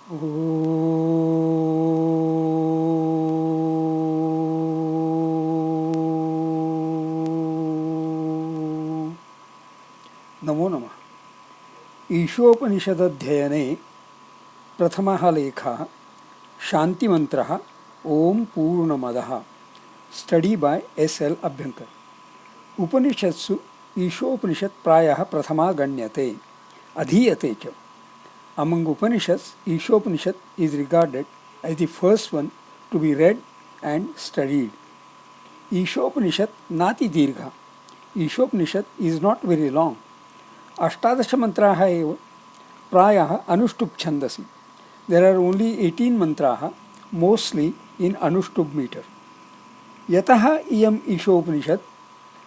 ओ नमो नमः। ईशोपनिषदध्ययने प्रथमः लेखः शान्तिमन्त्रः ओम पूर्णमदः। Study by S L. अभ्यंकर। उपनिषत्सु ईशोपनिषत् प्रायः प्रथमा गण्यते, अधीयते च। Among Upanishads, Ishopanishad is regarded as the first one to be read and studied. Ishopanishad nati dirgha. Ishopanishad is not very long. अष्टादश मंत्राः एव प्रायः अनुष्टुप् छन्दसि. There are only 18 mantraः, mostly in अनुष्टुप् meter. यतः इयम् Ishopanishad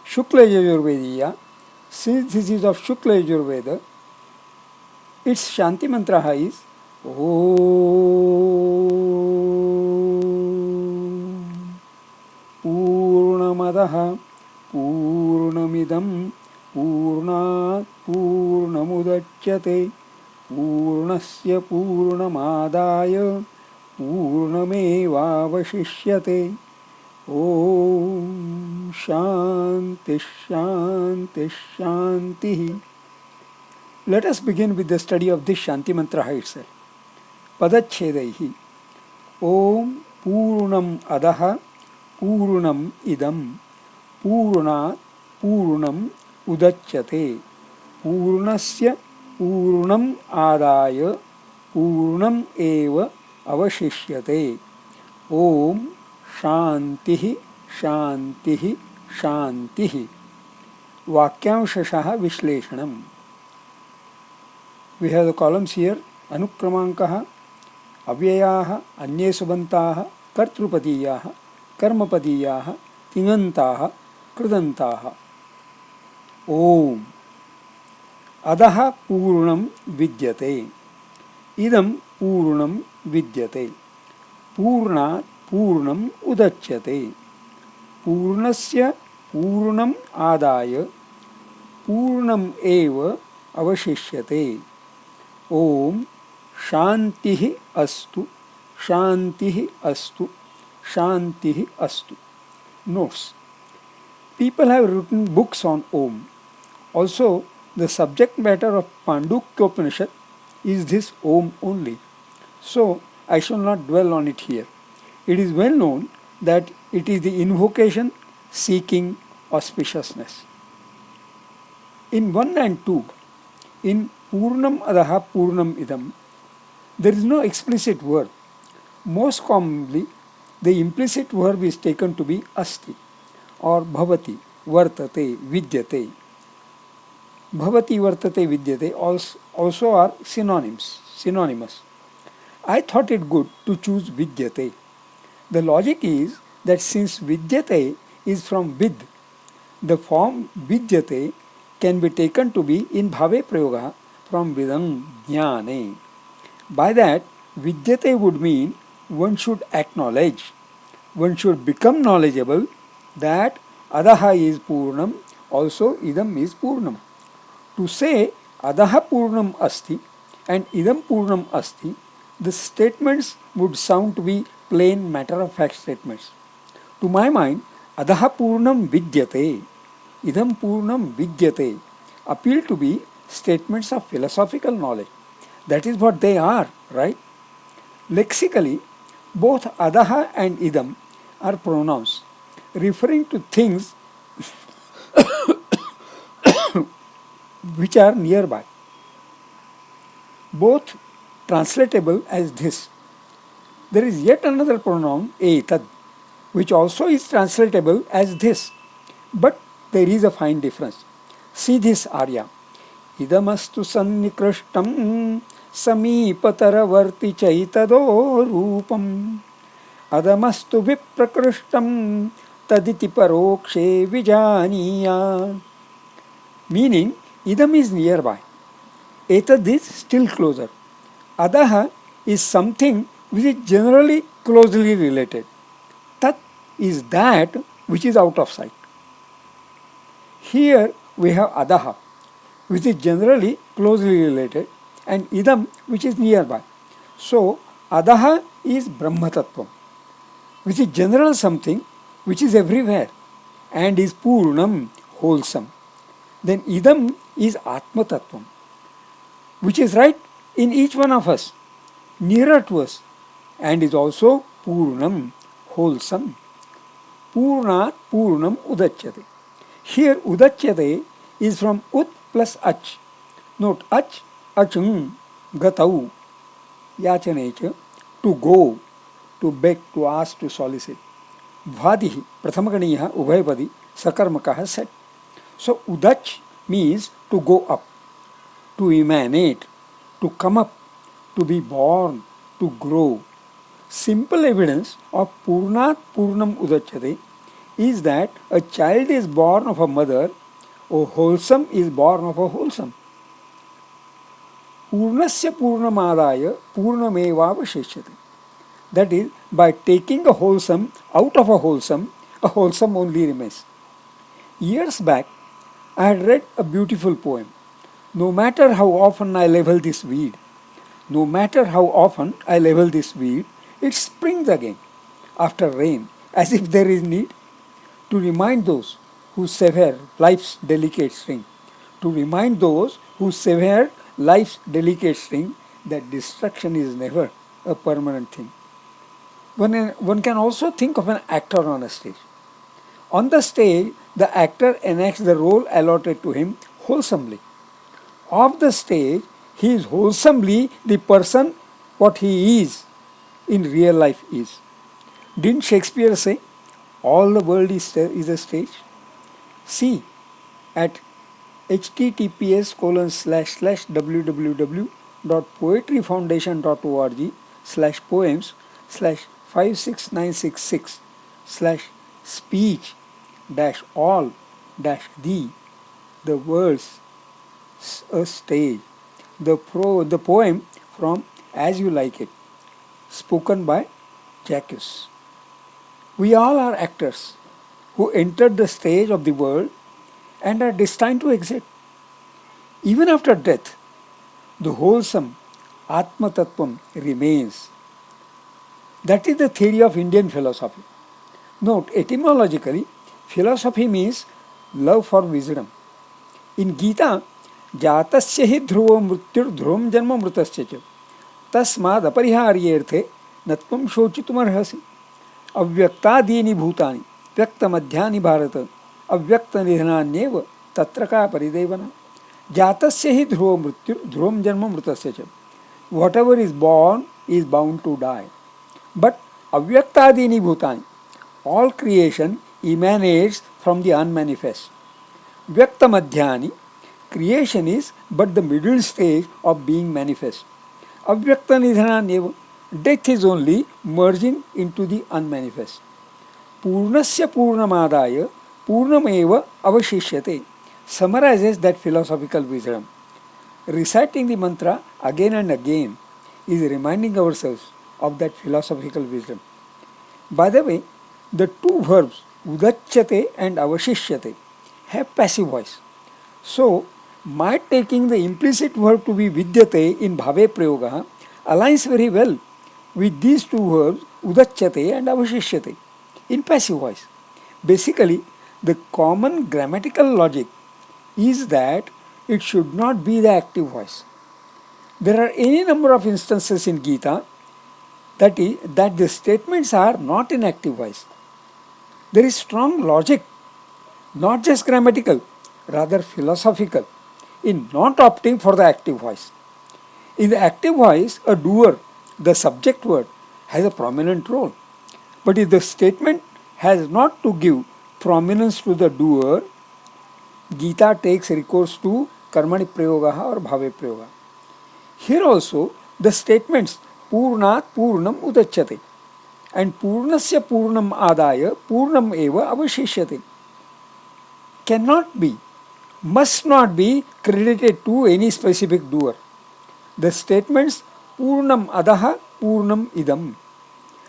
शुक्लयजुर्वेदीया, since this is of Shukla Yajurveda, its Shanti mantra is Om Purnamadaha Purnamidam Purnat Purnamudachyate Purnasya Purnamadaya Purnamevavashishyate. Om Shanti Shanti Shanti. Let us begin with the study of this Shanti mantra itself. Padachedaihi. Om Purnam Adaha Purnam Idam Purnat Purnam Udachyate Purnasya Purnam Adaya Purnam Eva Avashishyate. Om Shantihi Shantihi Shantihi. Vakyamshashaha Vishleshanam. We have the columns here. Anukramankah, Avyayah, Anye Subantah, Kartrupadiyah, Karmapadiyah, Tingantaha, Krudantaha. Om Adaha Purnam Vidyate. Idam Purnam Vidyate. Purnat Purnam Udachyate. Purnasya Purnam Adaya Purnam Eva Avashishyate. Om Shantihi Astu Shantihi Astu Shantihi Astu. Notes. People have written books on Om. Also, the subject matter of Pandukya Upanishad is this Om only. So, I shall not dwell on it here. It is well known that it is the invocation seeking auspiciousness. In 1 and 2, in Purnam Adaha Purnam Idam, there is no explicit verb. Most commonly, the implicit verb is taken to be asti or bhavati, vartate, vidyate. Bhavati, vartate, vidyate also are synonymous. I thought it good to choose vidyate. The logic is that since vidyate is from vid, the form vidyate can be taken to be in bhave prayoga from vidam jnane. By that, vidyate would mean one should acknowledge, one should become knowledgeable that adaha is purnam, also idam is purnam. To say adaha purnam asti and idam purnam asti, the statements would sound to be plain matter-of-fact statements. To my mind, adaha purnam vidyate, idam purnam vidyate appeal to be statements of philosophical knowledge. That is what they are, right? Lexically, both adaha and idam are pronouns referring to things which are nearby. Both translatable as this. There is yet another pronoun, etad, which also is translatable as this. But there is a fine difference. See this arya. Idamastu sannikrishtam samipataravarti chaitado rupam. Adamastu viprakrishtam taditi parokshe vijaniya. Meaning, idam is nearby. Etad is still closer. Adaha is something which is generally closely related. Tat is that which is out of sight. Here we have adaha, which is generally closely related, and idam, which is nearby. So, Adaha is Brahma Tattvam, which is general something which is everywhere and is Purnam, wholesome. Then Idam is Atma Tattvam, which is right in each one of us, nearer to us, and is also Purnam, wholesome. Purnat Purnam Udachyate. Here Udachyate is from Ut plus Ach. Note Ach, Achung, Gatau, Yachanecha, to go, to beg, to ask, to solicit. Bhadihi, Prathamaganiya, Ubhayapadi, Sakarmakaha said. So Udach means to go up, to emanate, to come up, to be born, to grow. Simple evidence of Purnat Purnam Udachyate is that a child is born of a mother, or wholesome is born of a wholesome. Purnasya Purnamadaya Purnamevavasheshyate. That is, by taking a wholesome out of a wholesome only remains. Years back, I had read a beautiful poem. No matter how often I level this weed, no matter how often I level this weed, it springs again after rain, as if there is need to remind those who sever life's delicate string, to remind those who sever life's delicate string that destruction is never a permanent thing. One can also think of an actor on a stage. On the stage, the actor enacts the role allotted to him wholesomely. Off the stage, he is wholesomely the person what he is in real life is. Didn't Shakespeare say, all the world is a stage? See at https://www.poetryfoundation.org/poems/56966/speech-all-the words a stage. The poem from As You Like It, spoken by Jacques. We all are actors who entered the stage of the world and are destined to exit. Even after death, the wholesome Atma Tattvam remains. That is the theory of Indian philosophy. Note, etymologically, philosophy means love for wisdom. In Gita, जातस्य हि ध्रुवो मृत्युर्ध्रुवं जन्म मृतस्य च तस्माद् अपरिहार्येऽर्थे न त्वं शोचितुमर्हसि अव्यक्तादीनि भूतानि व्यक्तमध्यानि भारत अव्यक्तनिधनान्येव तत्र का परिदेवना जातस्य हि ध्रुवो मृत्युर्ध्रुवं जन्म मृतस्य च whatever is born is bound to die but avyaktaadini bhutani all creation emanates from the unmanifest vyaktamadhyani creation is but the middle stage of being manifest. Avyakta nidhananyeva, death is only merging into the unmanifest. Purnasya Purnamadaya Purnameva Avashishyate summarizes that philosophical wisdom. Reciting the mantra again and again is reminding ourselves of that philosophical wisdom. By the way, the two verbs Udachyate and Avashishyate have passive voice. So, my taking the implicit verb to be vidyate in bhave prayoga aligns very well with these two verbs udachyate and avashishyate in passive voice. Basically, the common grammatical logic is that it should not be the active voice. There are any number of instances in Gita that the statements are not in active voice. There is strong logic, not just grammatical, rather philosophical, in not opting for the active voice. In the active voice, a doer, the subject word, has a prominent role. But if the statement has not to give prominence to the doer, Gita takes recourse to karmani prayoga or bhave prayoga. Here also, the statements Purnat Purnam Udachyate and Purnasya Purnam Adaya Purnam Eva Avashishyate cannot be, must not be credited to any specific doer. The statements Purnam Adaha Purnam Idam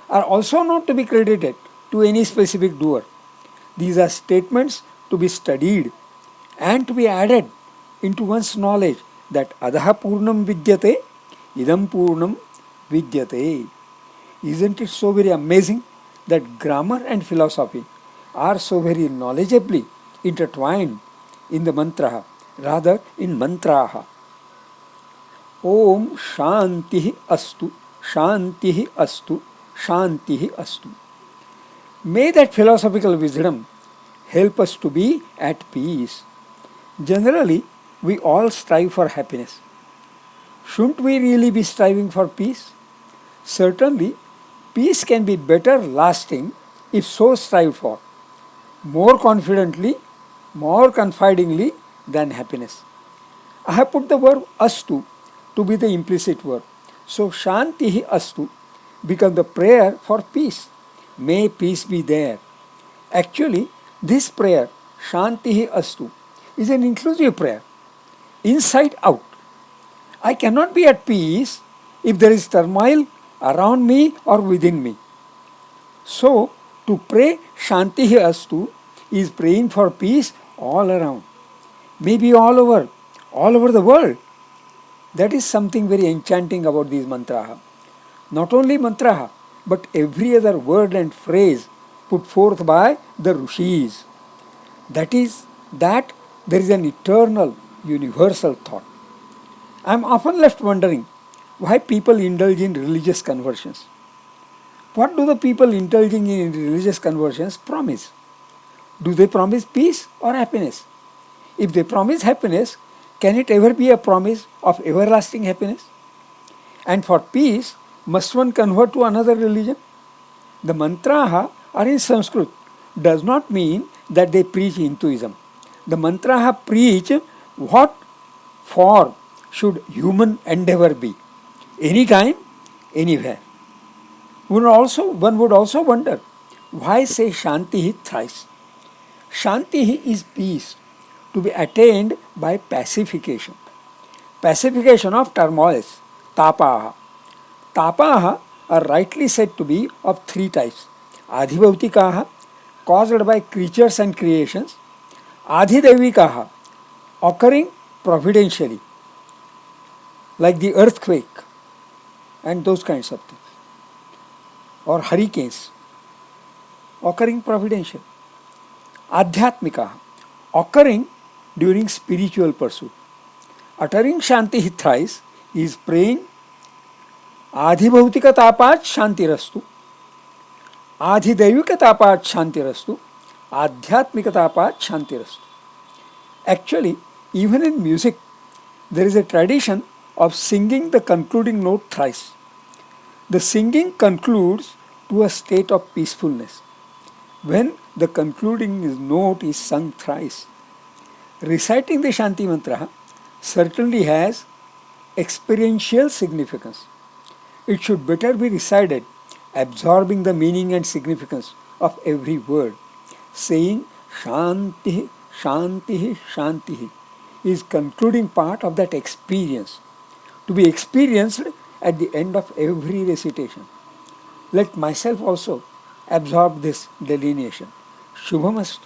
are also not to be credited to any specific doer. These are statements to be studied and to be added into one's knowledge that Adaha Purnam Vidyate Idam Purnam vidyate. Isn't it so very amazing that grammar and philosophy are so very knowledgeably intertwined in the mantra, rather in mantraha? Om Shantihi Astu, Shantihi Astu, Shantihi Astu. May that philosophical wisdom help us to be at peace. Generally, we all strive for happiness. Shouldn't we really be striving for peace? Certainly, peace can be better lasting if so strived for, more confidently, more confidingly than happiness. I have put the verb astu to be the implicit verb. So Shantihi astu becomes the prayer for peace. May peace be there. Actually, this prayer, Shantihi astu, is an inclusive prayer, inside out. I cannot be at peace if there is turmoil around me or within me. So, to pray Shantihi astu is praying for peace all around, maybe all over the world. That is something very enchanting about these mantraha. Not only mantraha, but every other word and phrase put forth by the rishis. That is, that there is an eternal, universal thought. I am often left wondering why people indulge in religious conversions. What do the people indulging in religious conversions promise? Do they promise peace or happiness? If they promise happiness, can it ever be a promise of everlasting happiness? And for peace, must one convert to another religion? The mantraha are in Sanskrit does not mean that they preach Hinduism. The mantraha preach what for should human endeavor be, anytime, anywhere. One would also wonder, why say Shantihi thrice? Shantihi is peace to be attained by pacification. Pacification of turmoils, tapaha. Tapaha are rightly said to be of three types. Adhibhautikaha, caused by creatures and creations. Adhidevikaha, occurring providentially, like the earthquake and those kinds of things. Or hurricanes, occurring providentially. Adhyatmikaha, occurring during spiritual pursuit. Uttering Shanti thrice is praying Adhibhautika tapat Shantirastu, Adhidevika tapat Shantirastu, Adhyatmika tapat Shantirastu. Actually, even in music, there is a tradition of singing the concluding note thrice. The singing concludes to a state of peacefulness when the concluding note is sung thrice. Reciting the Shanti mantra certainly has experiential significance. It should better be recited, absorbing the meaning and significance of every word. Saying Shanti, Shanti, Shanti is concluding part of that experience, to be experienced at the end of every recitation. Let myself also absorb this delineation. Shubhamastu.